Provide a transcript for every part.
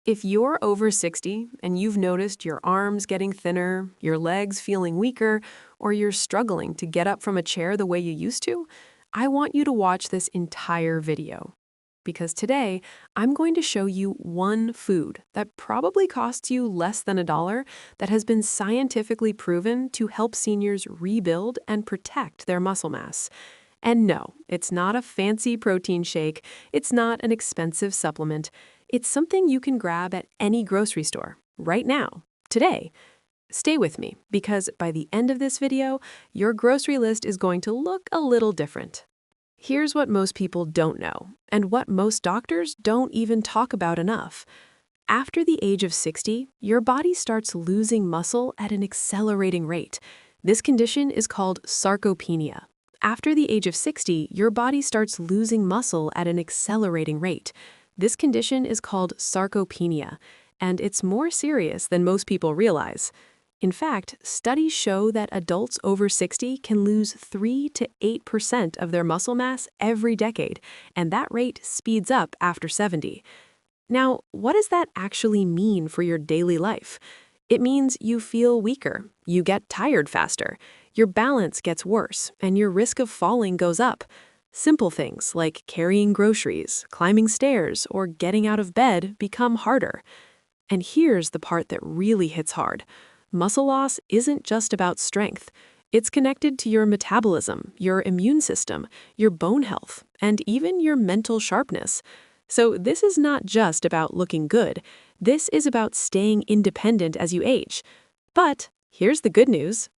If you're over 60 and you've noticed your arms getting thinner, your legs feeling weaker, or you're struggling to get up from a chair the way you used to, I want you to watch this entire video. Because today, I'm going to show you one food that probably costs you less than $1 that has been scientifically proven to help seniors rebuild and protect their muscle mass. And no, it's not a fancy protein shake. It's not an expensive supplement. It's something you can grab at any grocery store right now, today. Stay with me, because by the end of this video, your grocery list is going to look a little different. Here's what most people don't know, and what most doctors don't even talk about enough. After the age of 60, your body starts losing muscle at an accelerating rate. This condition is called sarcopenia. After the age of 60, your body starts losing muscle at an accelerating rate. This condition is called sarcopenia, and it's more serious than most people realize. In fact, studies show that adults over 60 can lose 3 to 8% of their muscle mass every decade, and that rate speeds up after 70. Now, what does that actually mean for your daily life? It means you feel weaker, you get tired faster, your balance gets worse, and your risk of falling goes up. Simple things like carrying groceries, climbing stairs, or getting out of bed become harder. And here's the part that really hits hard. Muscle loss isn't just about strength. It's connected to your metabolism, your immune system, your bone health, and even your mental sharpness. So this is not just about looking good. This is about staying independent as you age. But here's the good news.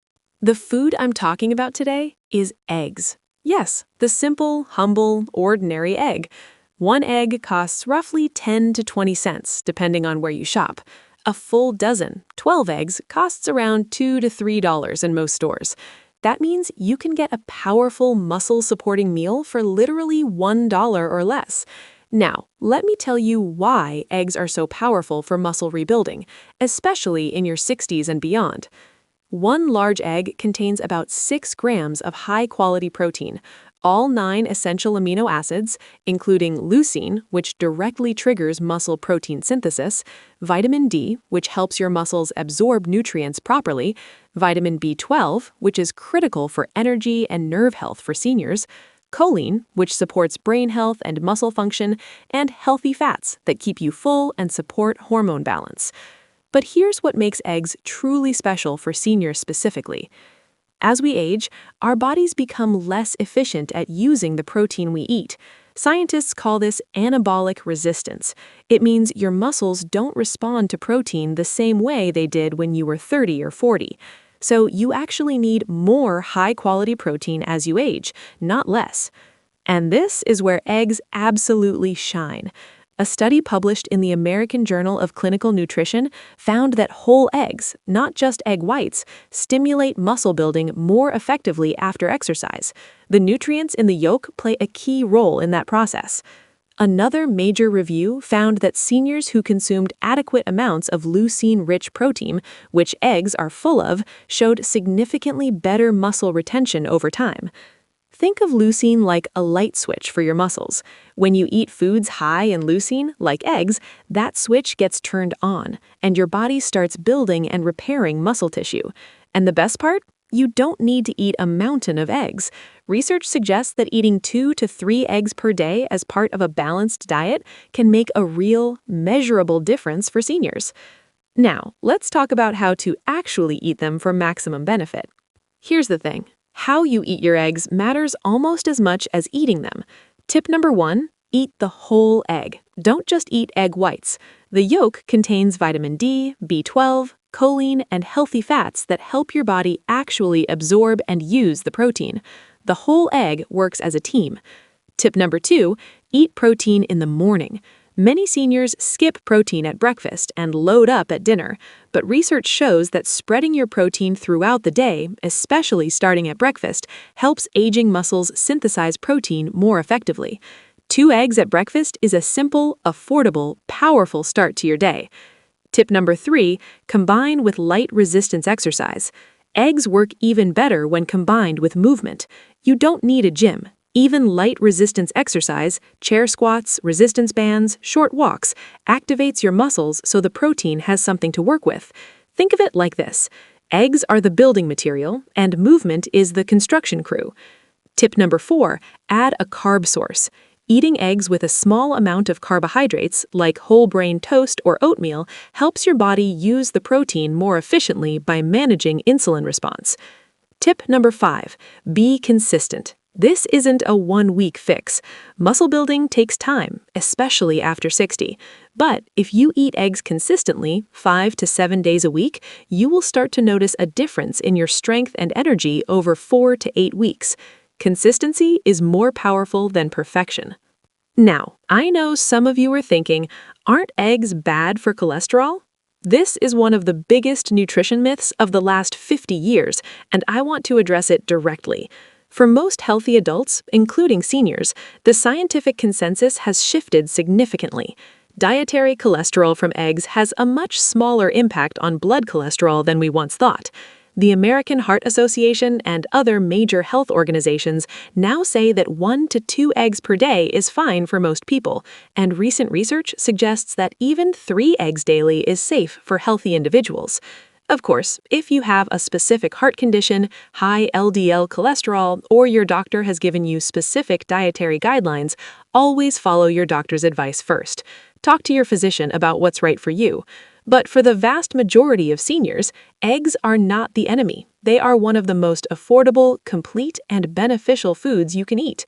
The food I'm talking about today is eggs. Yes, the simple, humble, ordinary egg. One egg costs roughly 10 to 20 cents, depending on where you shop. A full dozen, 12 eggs, costs around $2 to $3 in most stores. That means you can get a powerful muscle-supporting meal for literally $1 or less. Now, let me tell you why eggs are so powerful for muscle rebuilding, especially in your 60s and beyond. One large egg contains about 6 grams of high-quality protein, all 9 essential amino acids, including leucine, which directly triggers muscle protein synthesis, vitamin D, which helps your muscles absorb nutrients properly, vitamin B12, which is critical for energy and nerve health for seniors, choline, which supports brain health and muscle function, and healthy fats that keep you full and support hormone balance. But here's what makes eggs truly special for seniors specifically. As we age, our bodies become less efficient at using the protein we eat. Scientists call this anabolic resistance. It means your muscles don't respond to protein the same way they did when you were 30 or 40. So you actually need more high-quality protein as you age, not less. And this is where eggs absolutely shine. A study published in the American Journal of Clinical Nutrition found that whole eggs, not just egg whites, stimulate muscle building more effectively after exercise. The nutrients in the yolk play a key role in that process. Another major review found that seniors who consumed adequate amounts of leucine-rich protein, which eggs are full of, showed significantly better muscle retention over time. Think of leucine like a light switch for your muscles. When you eat foods high in leucine, like eggs, that switch gets turned on, and your body starts building and repairing muscle tissue. And the best part? You don't need to eat a mountain of eggs. Research suggests that eating 2 to 3 eggs per day as part of a balanced diet can make a real, measurable difference for seniors. Now, let's talk about how to actually eat them for maximum benefit. Here's the thing. How you eat your eggs matters almost as much as eating them. Tip number 1, eat the whole egg. Don't just eat egg whites. The yolk contains vitamin D, B12, choline, and healthy fats that help your body actually absorb and use the protein. The whole egg works as a team. Tip number 2, eat protein in the morning. Many seniors skip protein at breakfast and load up at dinner, but research shows that spreading your protein throughout the day, especially starting at breakfast, helps aging muscles synthesize protein more effectively. 2 eggs at breakfast is a simple, affordable, powerful start to your day. Tip number 3, combine with light resistance exercise. Eggs work even better when combined with movement. You don't need a gym. Even light resistance exercise, chair squats, resistance bands, short walks, activates your muscles so the protein has something to work with. Think of it like this. Eggs are the building material, and movement is the construction crew. Tip number 4, add a carb source. Eating eggs with a small amount of carbohydrates, like whole grain toast or oatmeal, helps your body use the protein more efficiently by managing insulin response. Tip number 5, be consistent. This isn't a one-week fix. Muscle building takes time, especially after 60. But if you eat eggs consistently, 5 to 7 days a week, you will start to notice a difference in your strength and energy over 4 to 8 weeks. Consistency is more powerful than perfection. Now, I know some of you are thinking, aren't eggs bad for cholesterol? This is one of the biggest nutrition myths of the last 50 years, and I want to address it directly. For most healthy adults, including seniors, the scientific consensus has shifted significantly. Dietary cholesterol from eggs has a much smaller impact on blood cholesterol than we once thought. The American Heart Association and other major health organizations now say that 1 to 2 eggs per day is fine for most people, and recent research suggests that even 3 eggs daily is safe for healthy individuals. Of course, if you have a specific heart condition, high LDL cholesterol, or your doctor has given you specific dietary guidelines, always follow your doctor's advice first. Talk to your physician about what's right for you. But for the vast majority of seniors, eggs are not the enemy. They are one of the most affordable, complete, and beneficial foods you can eat.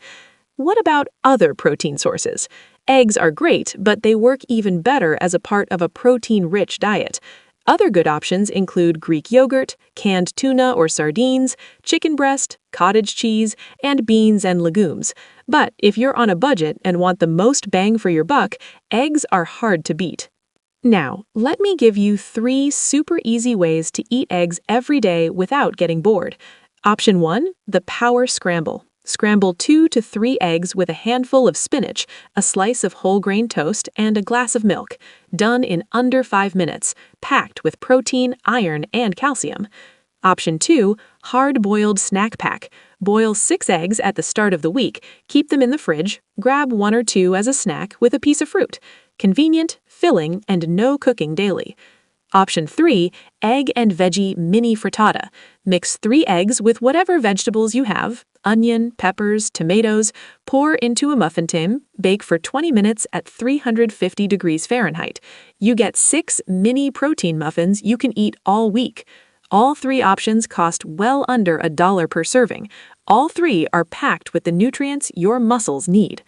What about other protein sources? Eggs are great, but they work even better as a part of a protein-rich diet. Other good options include Greek yogurt, canned tuna or sardines, chicken breast, cottage cheese, and beans and legumes. But if you're on a budget and want the most bang for your buck, eggs are hard to beat. Now, let me give you 3 super easy ways to eat eggs every day without getting bored. Option 1, the Power Scramble. Scramble 2 to 3 eggs with a handful of spinach, a slice of whole grain toast, and a glass of milk. Done in under 5 minutes, packed with protein, iron, and calcium. Option 2, hard-boiled snack pack. Boil 6 eggs at the start of the week, keep them in the fridge, grab 1 or 2 as a snack with a piece of fruit. Convenient, filling, and no cooking daily. Option 3, egg and veggie mini frittata. Mix 3 eggs with whatever vegetables you have, onion, peppers, tomatoes, pour into a muffin tin, bake for 20 minutes at 350 degrees Fahrenheit. You get 6 mini protein muffins you can eat all week. All 3 options cost well under $1 per serving. All 3 are packed with the nutrients your muscles need.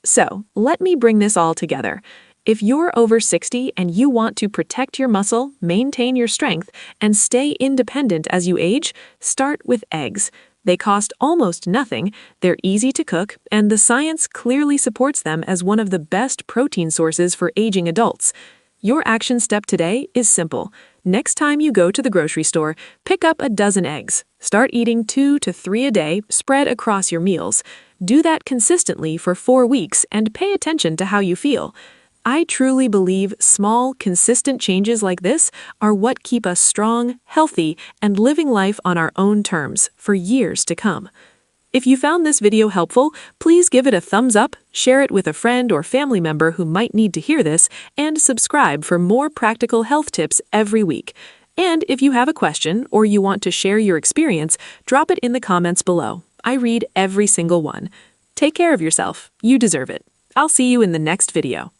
So, let me bring this all together. If you're over 60 and you want to protect your muscle, maintain your strength, and stay independent as you age, start with eggs. They cost almost nothing, they're easy to cook, and the science clearly supports them as one of the best protein sources for aging adults. Your action step today is simple. Next time you go to the grocery store, pick up a dozen eggs. Start eating 2 to 3 a day, spread across your meals. Do that consistently for 4 weeks and pay attention to how you feel. I truly believe small, consistent changes like this are what keep us strong, healthy, and living life on our own terms for years to come. If you found this video helpful, please give it a thumbs up, share it with a friend or family member who might need to hear this, and subscribe for more practical health tips every week. And if you have a question or you want to share your experience, drop it in the comments below. I read every single one. Take care of yourself. You deserve it. I'll see you in the next video.